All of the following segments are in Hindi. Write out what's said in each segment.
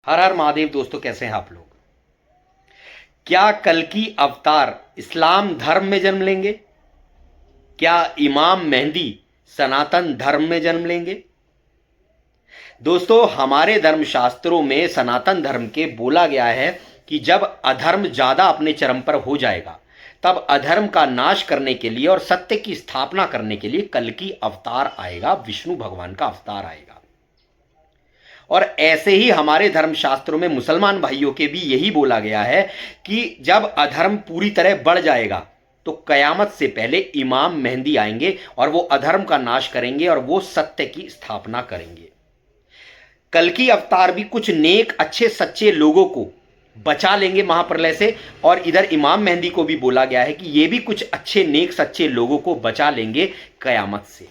हर हर महादेव। दोस्तों, कैसे हैं आप लोग? क्या कल्कि अवतार इस्लाम धर्म में जन्म लेंगे? क्या इमाम मेहंदी सनातन धर्म में जन्म लेंगे? दोस्तों, हमारे धर्मशास्त्रों में सनातन धर्म के बोला गया है कि जब अधर्म ज्यादा अपने चरम पर हो जाएगा तब अधर्म का नाश करने के लिए और सत्य की स्थापना करने के लिए कल्कि अवतार आएगा, विष्णु भगवान का अवतार आएगा। और ऐसे ही हमारे धर्मशास्त्रों में मुसलमान भाइयों के भी यही बोला गया है कि जब अधर्म पूरी तरह बढ़ जाएगा तो कयामत से पहले इमाम मेहंदी आएंगे और वो अधर्म का नाश करेंगे और वो सत्य की स्थापना करेंगे। कल्कि अवतार भी कुछ नेक अच्छे सच्चे लोगों को बचा लेंगे महाप्रलय से, और इधर इमाम मेहंदी को भी बोला गया है कि ये भी कुछ अच्छे नेक सच्चे लोगों को बचा लेंगे कयामत से।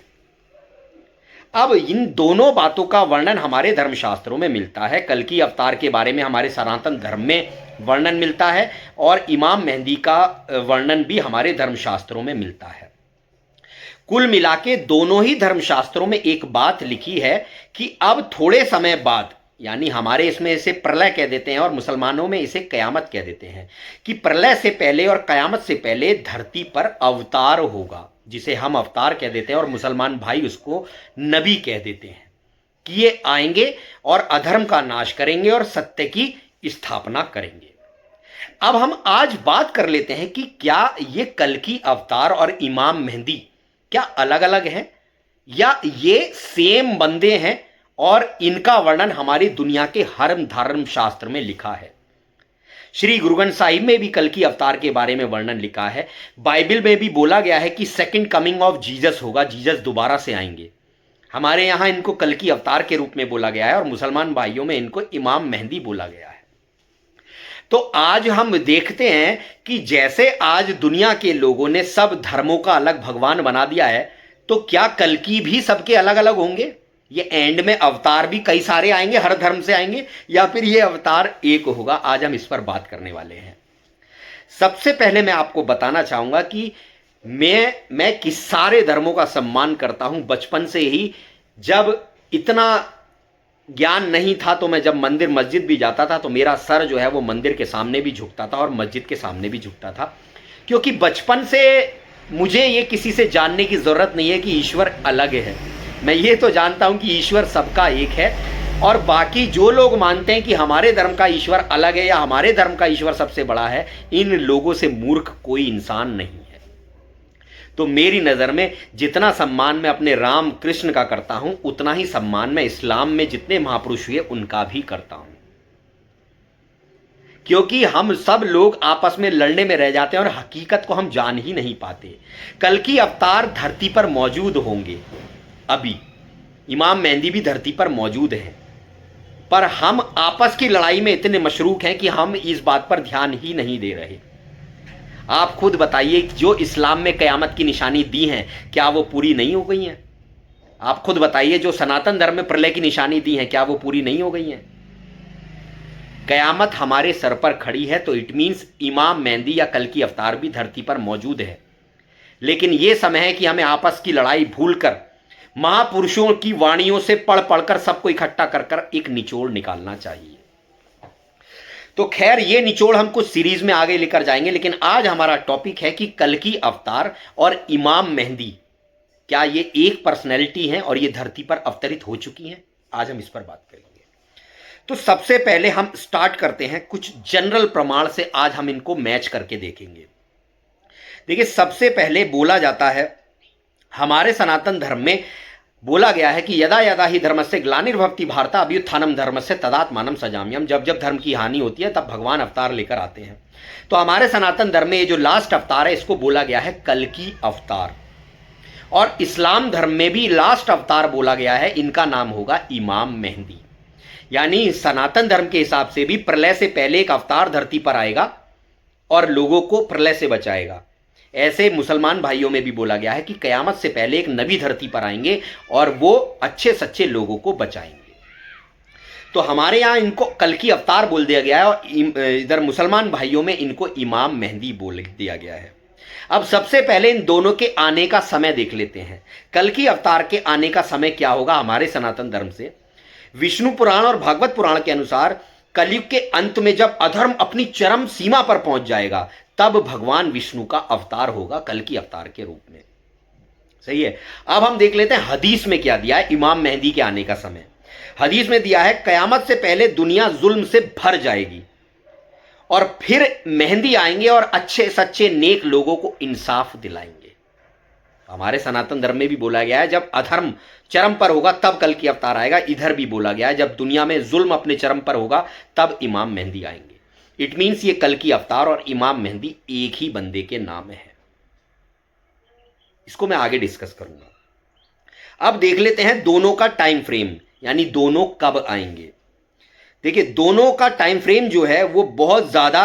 अब इन दोनों बातों का वर्णन हमारे धर्मशास्त्रों में मिलता है। कल्कि अवतार के बारे में हमारे सनातन धर्म में वर्णन मिलता है और इमाम मेहंदी का वर्णन भी हमारे धर्मशास्त्रों में मिलता है। कुल मिला के दोनों ही धर्मशास्त्रों में एक बात लिखी है कि अब थोड़े समय बाद, यानी हमारे इसमें इसे प्रलय कह देते हैं और मुसलमानों में इसे कयामत कह देते हैं, कि प्रलय से पहले और कयामत से पहले धरती पर अवतार होगा, जिसे हम अवतार कह देते हैं और मुसलमान भाई उसको नबी कह देते हैं, कि ये आएंगे और अधर्म का नाश करेंगे और सत्य की स्थापना करेंगे। अब हम आज बात कर लेते हैं कि क्या ये कल्कि अवतार और इमाम मेहंदी क्या अलग अलग हैं या ये सेम बंदे हैं, और इनका वर्णन हमारी दुनिया के हर धर्म शास्त्र में लिखा है। श्री गुरु ग्रंथ साहिब में भी कल्कि अवतार के बारे में वर्णन लिखा है। बाइबल में भी बोला गया है कि सेकंड कमिंग ऑफ जीसस होगा, जीसस दोबारा से आएंगे। हमारे यहाँ इनको कल्कि अवतार के रूप में बोला गया है और मुसलमान भाइयों में इनको इमाम मेहंदी बोला गया है। तो आज हम देखते हैं कि जैसे आज दुनिया के लोगों ने सब धर्मों का अलग भगवान बना दिया है, तो क्या कल्कि भी सबके अलग अलग होंगे? ये एंड में अवतार भी कई सारे आएंगे, हर धर्म से आएंगे, या फिर ये अवतार एक होगा? आज हम इस पर बात करने वाले हैं। सबसे पहले मैं आपको बताना चाहूंगा कि मैं किस सारे धर्मों का सम्मान करता हूं। बचपन से ही जब इतना ज्ञान नहीं था तो मैं जब मंदिर मस्जिद भी जाता था तो मेरा सर जो है वो मंदिर के सामने भी झुकता था और मस्जिद के सामने भी झुकता था, क्योंकि बचपन से मुझे ये किसी से जानने की जरूरत नहीं है कि ईश्वर अलग है। मैं ये तो जानता हूं कि ईश्वर सबका एक है, और बाकी जो लोग मानते हैं कि हमारे धर्म का ईश्वर अलग है या हमारे धर्म का ईश्वर सबसे बड़ा है, इन लोगों से मूर्ख कोई इंसान नहीं है। तो मेरी नज़र में जितना सम्मान मैं अपने राम कृष्ण का करता हूं, उतना ही सम्मान मैं इस्लाम में जितने महापुरुष हुए उनका भी करता हूं, क्योंकि हम सब लोग आपस में लड़ने में रह जाते हैं और हकीकत को हम जान ही नहीं पाते। कल्कि अवतार धरती पर मौजूद होंगे, अभी इमाम मेहंदी भी धरती पर मौजूद है, पर हम आपस की लड़ाई में इतने मशरूक हैं कि हम इस बात पर ध्यान ही नहीं दे रहे। आप खुद बताइए, जो इस्लाम में कयामत की निशानी दी हैं, क्या वो पूरी नहीं हो गई हैं? आप खुद बताइए, जो सनातन धर्म में प्रलय की निशानी दी हैं, क्या वो पूरी नहीं हो गई हैं? कयामत हमारे सर पर खड़ी है, तो इट मीन्स इमाम मेहंदी या कल्कि अवतार भी धरती पर मौजूद है। लेकिन यह समय है कि हमें आपस की लड़ाई भूलकर महापुरुषों की वाणियों से पढ़ पढ़कर सबको इकट्ठा कर कर एक निचोड़ निकालना चाहिए। तो खैर, ये निचोड़ हम कुछ सीरीज में आगे लेकर जाएंगे, लेकिन आज हमारा टॉपिक है कि कल्कि अवतार और इमाम मेहंदी क्या ये एक पर्सनैलिटी हैं और ये धरती पर अवतरित हो चुकी हैं? आज हम इस पर बात करेंगे। तो सबसे पहले हम स्टार्ट करते हैं कुछ जनरल प्रमाण से। आज हम इनको मैच करके देखेंगे। देखिए, सबसे पहले बोला जाता है, हमारे सनातन धर्म में बोला गया है कि यदा यदा ही धर्मस्य ग्लानिर्भवति भारत अभ्युत्थानम धर्मस्य तदात्मानं सृजाम्यहम्। जब जब धर्म की हानि होती है तब भगवान अवतार लेकर आते हैं। तो हमारे सनातन धर्म में ये जो लास्ट अवतार है, इसको बोला गया है कल्कि अवतार, और इस्लाम धर्म में भी लास्ट अवतार बोला गया है, इनका नाम होगा इमाम मेहंदी। यानी सनातन धर्म के हिसाब से भी प्रलय से पहले एक अवतार धरती पर आएगा और लोगों को प्रलय से बचाएगा। ऐसे मुसलमान भाइयों में भी बोला गया है कि कयामत से पहले एक नबी धरती पर आएंगे और वो अच्छे सच्चे लोगों को बचाएंगे। तो हमारे यहाँ इनको कल्कि अवतार बोल दिया गया है, और इधर मुसलमान भाइयों में इनको इमाम मेहंदी बोल दिया गया है। अब सबसे पहले इन दोनों के आने का समय देख लेते हैं। कल्कि अवतार के आने का समय क्या होगा हमारे सनातन धर्म से? विष्णु पुराण और भागवत पुराण के अनुसार कलयुग के अंत में जब अधर्म अपनी चरम सीमा पर पहुंच जाएगा, तब भगवान विष्णु का अवतार होगा कल्कि अवतार के रूप में। सही है। अब हम देख लेते हैं हदीस में क्या दिया है इमाम मेहदी के आने का समय। हदीस में दिया है, कयामत से पहले दुनिया जुल्म से भर जाएगी और फिर मेहंदी आएंगे और अच्छे सच्चे नेक लोगों को इंसाफ दिलाएंगे। हमारे सनातन धर्म में भी बोला गया है, जब अधर्म चरम पर होगा तब कल्कि अवतार आएगा। इधर भी बोला गया है, जब दुनिया में जुल्म अपने चरम पर होगा तब इमाम मेहंदी आएंगे। इट मीन्स ये कल्कि अवतार और इमाम मेहंदी एक ही बंदे के नाम है। इसको मैं आगे डिस्कस करूंगा। अब देख लेते हैं दोनों का टाइम फ्रेम, यानी दोनों कब आएंगे। देखिए, दोनों का टाइम फ्रेम जो है वो बहुत ज्यादा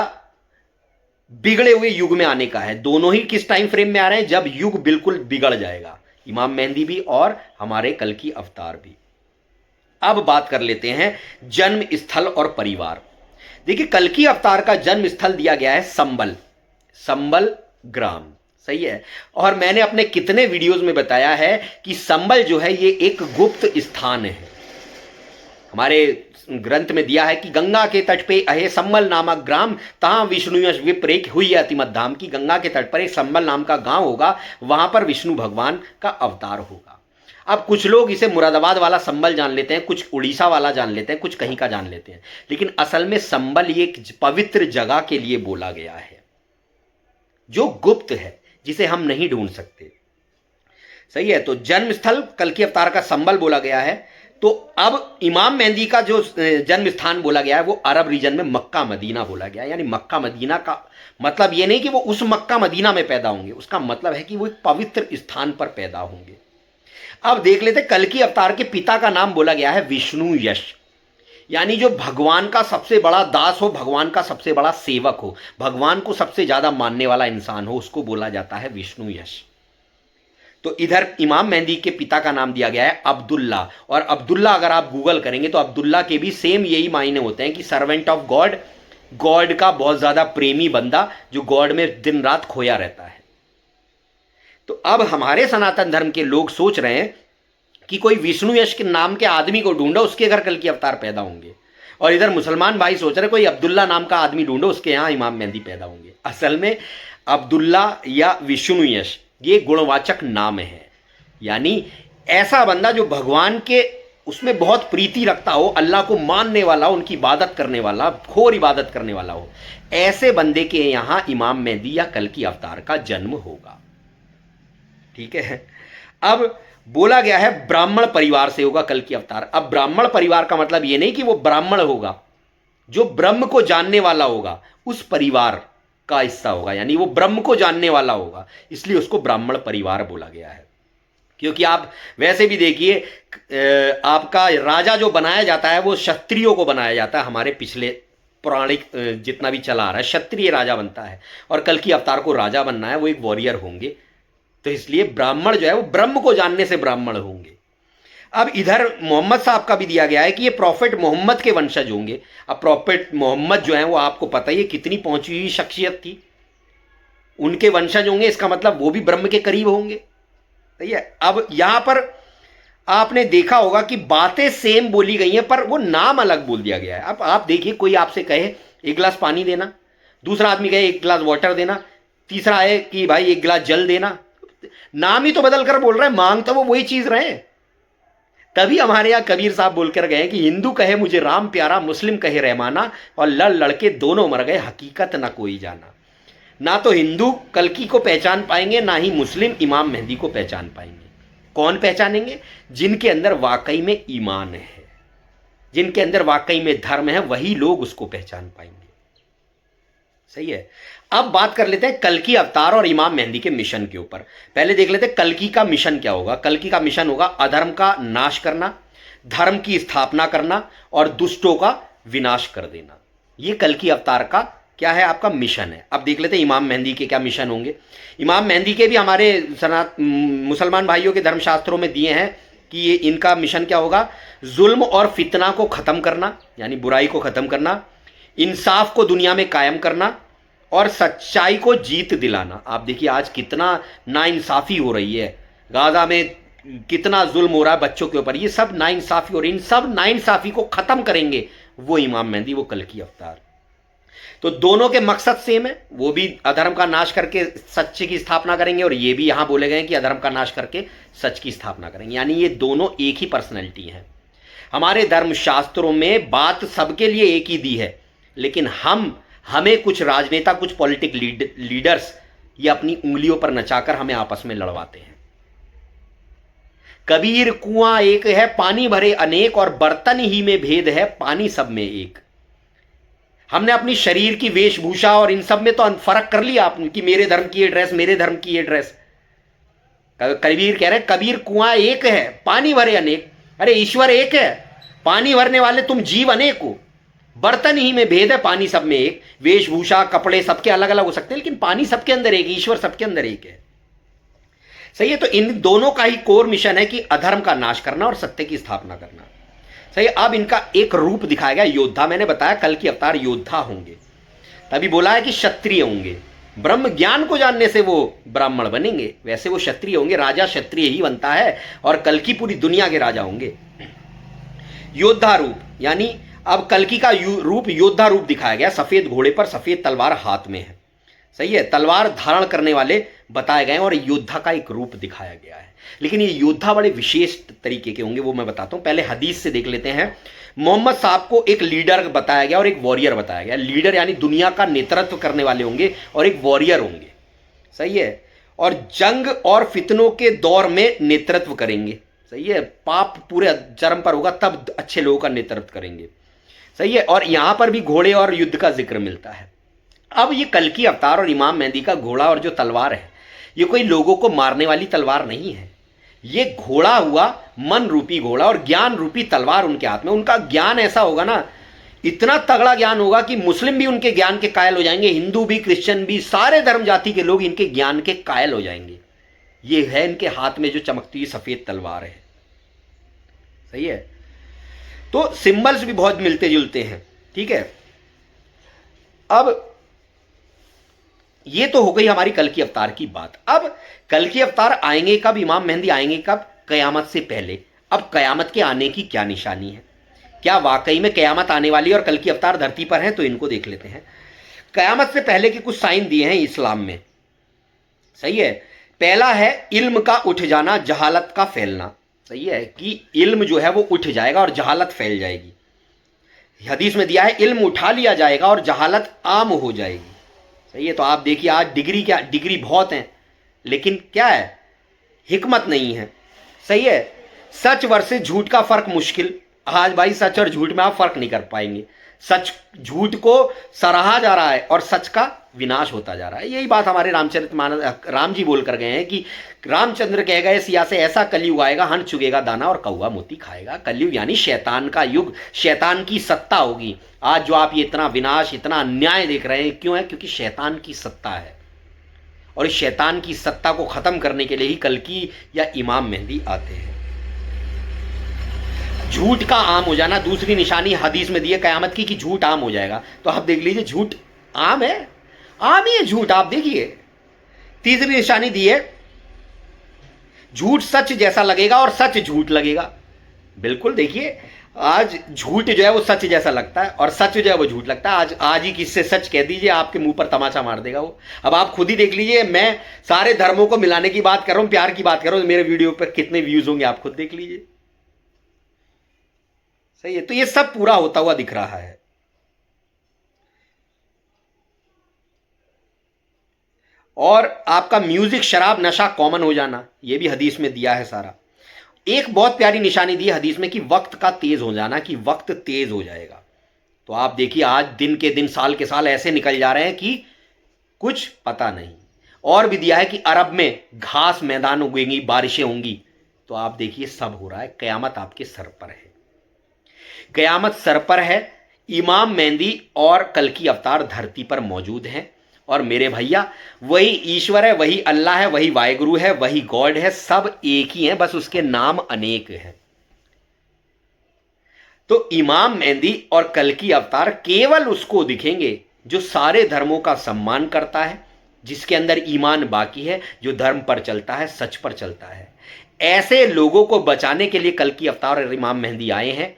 बिगड़े हुए युग में आने का है। दोनों ही किस टाइम फ्रेम में आ रहे हैं, जब युग बिल्कुल बिगड़ जाएगा, इमाम मेहंदी भी और हमारे कल्कि अवतार भी। अब बात कर लेते हैं जन्म स्थल और परिवार। देखिए, कल्कि अवतार का जन्म स्थल दिया गया है संबल, संबल ग्राम। सही है। और मैंने अपने कितने वीडियोस में बताया है कि संबल जो है ये एक गुप्त स्थान है। हमारे ग्रंथ में दिया है कि गंगा के तट पे अहे संबल नामक ग्राम, तहां विष्णु यश विप्रेक हुई अतिमत धाम, की गंगा के तट पर एक संबल नाम का गांव होगा, वहां पर विष्णु भगवान का अवतार होगा। अब कुछ लोग इसे मुरादाबाद वाला संबल जान लेते हैं, कुछ उड़ीसा वाला जान लेते हैं, कुछ कहीं का जान लेते हैं, लेकिन असल में संबल ये एक पवित्र जगह के लिए बोला गया है जो गुप्त है, जिसे हम नहीं ढूंढ सकते। सही है। तो जन्म स्थल कल्कि अवतार का संबल बोला गया है। तो अब इमाम मेहंदी का जो जन्म स्थान बोला गया है वो अरब रीजन में मक्का मदीना बोला गया है। यानी मक्का मदीना का मतलब ये नहीं कि वो उस मक्का मदीना में पैदा होंगे, उसका मतलब है कि वो एक पवित्र स्थान पर पैदा होंगे। अब देख लेते, कल्कि अवतार के पिता का नाम बोला गया है विष्णु यश, यानी जो भगवान का सबसे बड़ा दास हो, भगवान का सबसे बड़ा सेवक हो, भगवान को सबसे ज्यादा मानने वाला इंसान हो, उसको बोला जाता है विष्णु यश। तो इधर इमाम मेहंदी के पिता का नाम दिया गया है अब्दुल्ला। और अब्दुल्ला अगर आप गूगल करेंगे तो अब्दुल्ला के भी सेम यही मायने होते हैं कि सर्वेंट ऑफ गॉड, गॉड का बहुत ज्यादा प्रेमी बंदा जो गॉड में दिन रात खोया रहता है। तो अब हमारे सनातन धर्म के लोग सोच रहे हैं कि कोई विष्णु यश के नाम के आदमी को ढूंढो, उसके घर कल्कि अवतार पैदा होंगे। और इधर मुसलमान भाई सोच रहे कोई अब्दुल्ला नाम का आदमी ढूंढो, उसके यहां इमाम मेहंदी पैदा होंगे। असल में अब्दुल्ला या विष्णु यश ये गुणवाचक नाम है, यानी ऐसा बंदा जो भगवान के उसमें बहुत प्रीति रखता हो, अल्लाह को मानने वाला हो, उनकी इबादत करने वाला, खोर इबादत करने वाला हो, ऐसे बंदे के यहां इमाम मेहंदी या कल्कि अवतार का जन्म होगा। ठीक है। अब बोला गया है ब्राह्मण परिवार से होगा कल्कि अवतार। अब ब्राह्मण परिवार का मतलब यह नहीं कि वो ब्राह्मण होगा, जो ब्रह्म को जानने वाला होगा उस परिवार का हिस्सा होगा, यानी वो ब्रह्म को जानने वाला होगा, इसलिए उसको ब्राह्मण परिवार बोला गया है। क्योंकि आप वैसे भी देखिए, आपका राजा जो बनाया जाता है वो क्षत्रियों को बनाया जाता है। हमारे पिछले पौराणिक जितना भी चला आ रहा है, क्षत्रिय राजा बनता है, और कल्कि अवतार को राजा बनना है, वो एक वॉरियर होंगे। तो इसलिए ब्राह्मण जो है वो ब्रह्म को जानने से ब्राह्मण होंगे। अब इधर मोहम्मद साहब का भी दिया गया है कि ये प्रॉफिट मोहम्मद के वंशज होंगे। अब प्रॉफिट मोहम्मद जो है वो आपको पता ही है कितनी पहुंची हुई शख्सियत थी, उनके वंशज होंगे, इसका मतलब वो भी ब्रह्म के करीब होंगे। सही है। अब यहां पर आपने देखा होगा कि बातें सेम बोली गई हैं पर वो नाम अलग बोल दिया गया है। अब आप देखिए, कोई आपसे कहे एक गिलास पानी देना, दूसरा आदमी कहे एक गिलास वाटर देना, तीसरा है कि भाई एक गिलास जल देना, नाम ही तो बदल कर बोल रहे हैं, मांग तो वो वही चीज रहे हैं। तभी हमारे यहां कबीर साहब बोलकर गए कि हिंदू कहे मुझे राम प्यारा, मुस्लिम कहे रहमाना, और लड़ लड़के दोनों मर गए, हकीकत ना कोई जाना। ना तो हिंदू कल्कि को पहचान पाएंगे, ना ही मुस्लिम इमाम मेहंदी को पहचान पाएंगे। कौन पहचानेंगे? जिनके अंदर वाकई में ईमान है, जिनके अंदर वाकई में धर्म है, वही लोग उसको पहचान पाएंगे। सही है। अब बात कर लेते हैं कल्कि अवतार और इमाम मेहंदी के मिशन के ऊपर। पहले देख लेते हैं कल्कि का मिशन क्या होगा। कल्कि का मिशन होगा अधर्म का नाश करना, धर्म की स्थापना करना और दुष्टों का विनाश कर देना। ये कल्कि अवतार का क्या है, आपका मिशन है। अब देख लेते हैं इमाम मेहंदी के क्या मिशन होंगे। इमाम मेहंदी के भी हमारे मुसलमान भाइयों के धर्मशास्त्रों में दिए हैं कि ये इनका मिशन क्या होगा। जुल्म और फितना को खत्म करना, यानी बुराई को खत्म करना, इंसाफ को दुनिया में कायम करना और सच्चाई को जीत दिलाना। आप देखिए आज कितना नाइंसाफी हो रही है, गाजा में कितना जुल्म हो रहा है बच्चों के ऊपर, ये सब नाइंसाफी हो रही है। इन सब नाइंसाफी को खत्म करेंगे वो इमाम मेहंदी, वो कल्कि अवतार। तो दोनों के मकसद सेम है, वो भी अधर्म का नाश करके सच्चे की स्थापना करेंगे और ये भी यहां बोले गए कि अधर्म का नाश करके सच की स्थापना करेंगे, यानी ये दोनों एक ही पर्सनैलिटी हैं। हमारे धर्म शास्त्रों में बात सबके लिए एक ही दी है, लेकिन हमें कुछ राजनेता, कुछ पॉलिटिक लीडर्स ये अपनी उंगलियों पर नचाकर हमें आपस में लड़वाते हैं। कबीर कुआं एक है, पानी भरे अनेक, और बर्तन ही में भेद है, पानी सब में एक। हमने अपनी शरीर की वेशभूषा और इन सब में तो फर्क कर लिया आपने कि मेरे धर्म की ये ड्रेस, मेरे धर्म की ये ड्रेस। कबीर कह रहे कबीर कुआं एक है, पानी भरे अनेक। अरे ईश्वर एक है, पानी भरने वाले तुम जीव अनेक हो। बर्तन ही में भेद है, पानी सब में एक। वेशभूषा, कपड़े सबके अलग अलग हो सकते हैं, लेकिन पानी सबके अंदर एक, ईश्वर सबके अंदर एक है। सही है। तो इन दोनों का ही कोर मिशन है कि अधर्म का नाश करना और सत्य की स्थापना करना। सही। अब इनका एक रूप दिखाया गया, योद्धा। मैंने बताया कल्कि अवतार योद्धा होंगे, तभी बोला है कि क्षत्रिय होंगे। ब्रह्म ज्ञान को जानने से वो ब्राह्मण बनेंगे, वैसे वो क्षत्रिय होंगे। राजा क्षत्रिय ही बनता है, और कल्कि पूरी दुनिया के राजा होंगे। योद्धा रूप, यानी अब कल्कि का रूप योद्धा रूप दिखाया गया। सफेद घोड़े पर सफेद तलवार हाथ में है। सही है। तलवार धारण करने वाले बताए गए और योद्धा का एक रूप दिखाया गया है। लेकिन ये योद्धा बड़े विशेष तरीके के होंगे, वो मैं बताता हूं। पहले हदीस से देख लेते हैं। मोहम्मद साहब को एक लीडर बताया गया और एक वॉरियर बताया गया। लीडर यानी दुनिया का नेतृत्व करने वाले होंगे, और एक वॉरियर होंगे। सही है। और जंग और फितनों के दौर में नेतृत्व करेंगे। सही है। पाप पूरे चरम पर होगा तब अच्छे लोगों का नेतृत्व करेंगे। सही है। और यहां पर भी घोड़े और युद्ध का जिक्र मिलता है। अब ये कल्कि अवतार और इमाम मेहंदी का घोड़ा और जो तलवार है, ये कोई लोगों को मारने वाली तलवार नहीं है। ये घोड़ा हुआ मन रूपी घोड़ा, और ज्ञान रूपी तलवार उनके हाथ में। उनका ज्ञान ऐसा होगा ना, इतना तगड़ा ज्ञान होगा कि मुस्लिम भी उनके ज्ञान के कायल हो जाएंगे, हिंदू भी, क्रिश्चियन भी, सारे धर्म जाति के लोग इनके ज्ञान के कायल हो जाएंगे। ये है इनके हाथ में जो चमकती हुई सफेद तलवार है। सही है। तो सिंबल्स भी बहुत मिलते जुलते हैं। ठीक है। अब ये तो हो गई हमारी कल्कि अवतार की बात। अब कल्कि अवतार आएंगे कब, इमाम मेहंदी आएंगे कब? कयामत से पहले। अब कयामत के आने की क्या निशानी है? क्या वाकई में कयामत आने वाली है और कल्कि अवतार धरती पर हैं? तो इनको देख लेते हैं। कयामत से पहले के कुछ साइन दिए हैं इस्लाम में। सही है। पहला है इल्म का उठ जाना, जहालत का फैलना। सही है कि इल्म जो है वो उठ जाएगा और जहालत फैल जाएगी। हदीस में दिया है इल्म उठा लिया जाएगा और जहालत आम हो जाएगी। सही है। तो आप देखिए आज डिग्री बहुत हैं, लेकिन क्या है, हिकमत नहीं है। सही है। सच वर्सेस झूठ का फर्क मुश्किल। आज भाई सच और झूठ में आप फर्क नहीं कर पाएंगे। सच झूठ को सराहा जा रहा है और सच का विनाश होता जा रहा है। यही बात हमारे राम जी बोल कर गए हैं कि रामचंद्र कह गए सिया से ऐसा कलयुग आएगा, हन चुगेगा दाना और कौवा मोती खाएगा। कलयुग यानी शैतान का युग, शैतान की सत्ता होगी। आज जो आप ये इतना विनाश, इतना अन्याय देख रहे हैं, क्यों है? क्योंकि शैतान की सत्ता है, और इस शैतान की सत्ता को खत्म करने के लिए ही कल्कि या इमाम मेहंदी आते हैं। झूठ का आम हो जाना दूसरी निशानी हदीस में दी है कयामत की, कि झूठ आम हो जाएगा। तो आप देख लीजिए, झूठ आम है, आम ही है झूठ। आप देखिए तीसरी निशानी दी है, झूठ सच जैसा लगेगा और सच झूठ लगेगा। बिल्कुल देखिए, आज झूठ जो है वो सच जैसा लगता है और सच जो है वो झूठ लगता है। आज ही किससे सच कह दीजिए, आपके मुंह पर तमाचा मार देगा वो। अब आप खुद ही देख लीजिए, मैं सारे धर्मों को मिलाने की बात कर रहा हूं, प्यार की बात कर रहा हूं, मेरे वीडियो पर कितने व्यूज होंगे आप खुद देख लीजिए। सही है। तो ये सब पूरा होता हुआ दिख रहा है। और आपका म्यूजिक, शराब, नशा कॉमन हो जाना, ये भी हदीस में दिया है सारा। एक बहुत प्यारी निशानी दी है हदीस में कि वक्त का तेज हो जाना, कि वक्त तेज हो जाएगा। तो आप देखिए आज दिन के दिन, साल के साल ऐसे निकल जा रहे हैं कि कुछ पता नहीं। और भी दिया है कि अरब में घास मैदान उगेंगी, बारिशें होंगी। तो आप देखिए सब हो रहा है। कयामत आपके सर पर है, कयामत सर पर है। इमाम मेहंदी और कल्कि अवतार धरती पर मौजूद हैं। और मेरे भैया, वही ईश्वर है, वही अल्लाह है, वही वाहिगुरु है, वही गॉड है। सब एक ही है, बस उसके नाम अनेक हैं। तो इमाम मेहंदी और कल्कि अवतार केवल उसको दिखेंगे जो सारे धर्मों का सम्मान करता है, जिसके अंदर ईमान बाकी है, जो धर्म पर चलता है, सच पर चलता है। ऐसे लोगों को बचाने के लिए कल्कि अवतार और इमाम मेहंदी आए हैं।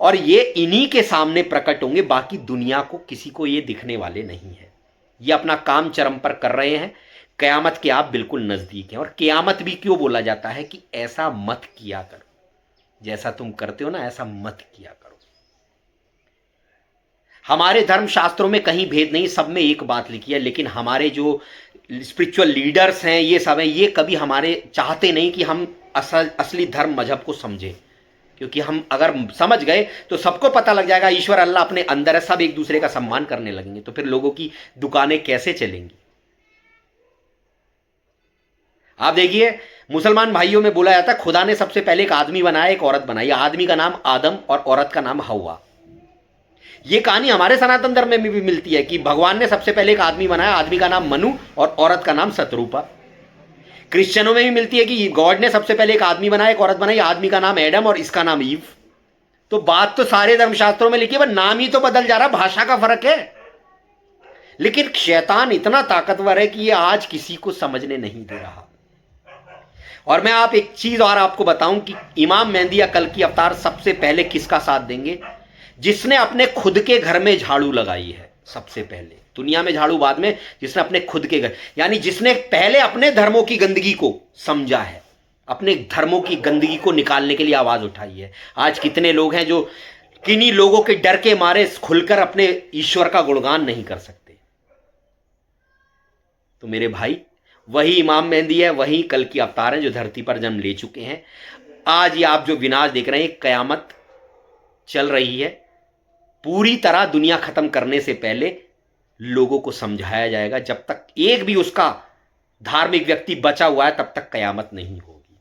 और ये इन्हीं के सामने प्रकट होंगे, बाकी दुनिया को किसी को ये दिखने वाले नहीं है। ये अपना काम चरम पर कर रहे हैं, कयामत के आप बिल्कुल नजदीक हैं। और कयामत भी क्यों बोला जाता है कि ऐसा मत किया करो, जैसा तुम करते हो ना ऐसा मत किया करो। हमारे धर्म शास्त्रों में कहीं भेद नहीं, सब में एक बात लिखी है, लेकिन हमारे जो स्पिरिचुअल लीडर्स हैं ये सब हैं, ये कभी हमारे चाहते नहीं कि हम असली धर्म मजहब को समझें, क्योंकि हम अगर समझ गए तो सबको पता लग जाएगा ईश्वर अल्लाह अपने अंदर है, सब एक दूसरे का सम्मान करने लगेंगे, तो फिर लोगों की दुकानें कैसे चलेंगी। आप देखिए मुसलमान भाइयों में बोला जाता है खुदा ने सबसे पहले एक आदमी बनाया, एक औरत बनाई, आदमी का नाम आदम और औरत का नाम हव्वा। ये कहानी हमारे सनातन धर्म में भी मिलती है कि भगवान ने सबसे पहले एक आदमी बनाया, आदमी का नाम मनु और औरत का नाम सतरूपा। क्रिश्चियनों में भी मिलती है कि गॉड ने सबसे पहले एक आदमी बनाया, एक औरत बनाई, आदमी का नाम एडम और इसका नाम ईव। तो बात तो सारे धर्मशास्त्रों में लिखी है, नाम ही तो बदल जा रहा, भाषा का फर्क है। लेकिन शैतान इतना ताकतवर है कि ये आज किसी को समझने नहीं दे रहा। और मैं आप एक चीज और आपको बताऊं कि इमाम मेहदी या कल की अवतार सबसे पहले किसका साथ देंगे? जिसने अपने खुद के घर में झाड़ू लगाई है सबसे पहले, दुनिया में झाड़ू बाद में, जिसने अपने खुद के घर, यानी जिसने पहले अपने धर्मों की गंदगी को समझा है, अपने धर्मों की गंदगी को निकालने के लिए आवाज उठाई है। आज कितने लोग हैं जो किन्हीं लोगों के डर के मारे खुलकर अपने ईश्वर का गुणगान नहीं कर सकते। तो मेरे भाई, वही इमाम मेहदी है, वही कल की अवतार हैं जो धरती पर जन्म ले चुके हैं। आज ये आप जो विनाश देख रहे हैं, कयामत चल रही है, पूरी तरह दुनिया खत्म करने से पहले लोगों को समझाया जाएगा। जब तक एक भी उसका धार्मिक व्यक्ति बचा हुआ है तब तक कयामत नहीं होगी।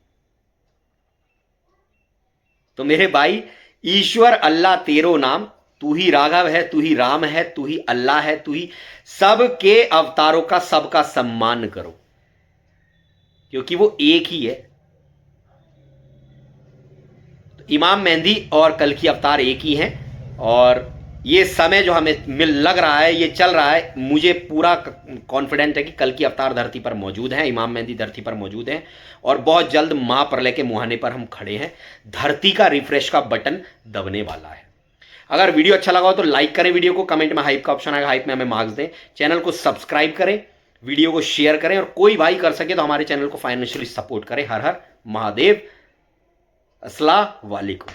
तो मेरे भाई, ईश्वर अल्लाह तेरो नाम, तू ही राघव है, तू ही राम है, तू ही अल्लाह है, तू ही सबके अवतारों का सबका सम्मान करो, क्योंकि वो एक ही है। तो इमाम मेहदी और कल की अवतार एक ही हैं। और ये समय जो हमें लग रहा है, ये चल रहा है, मुझे पूरा कॉन्फिडेंट है कि कल की अवतार धरती पर मौजूद हैं, इमाम मेहदी धरती पर मौजूद हैं, और बहुत जल्द महाप्रलय के मुहाने पर हम खड़े हैं। धरती का रिफ्रेश का बटन दबने वाला है। अगर वीडियो अच्छा लगा हो तो लाइक करें वीडियो को, कमेंट में हाइप का ऑप्शन आएगा, हाइप में हमें मार्क्स दें, चैनल को सब्सक्राइब करें, वीडियो को शेयर करें, और कोई भाई कर सके तो हमारे चैनल को फाइनेंशियली सपोर्ट करें। हर हर महादेव, अस्सलाम वालेकुम।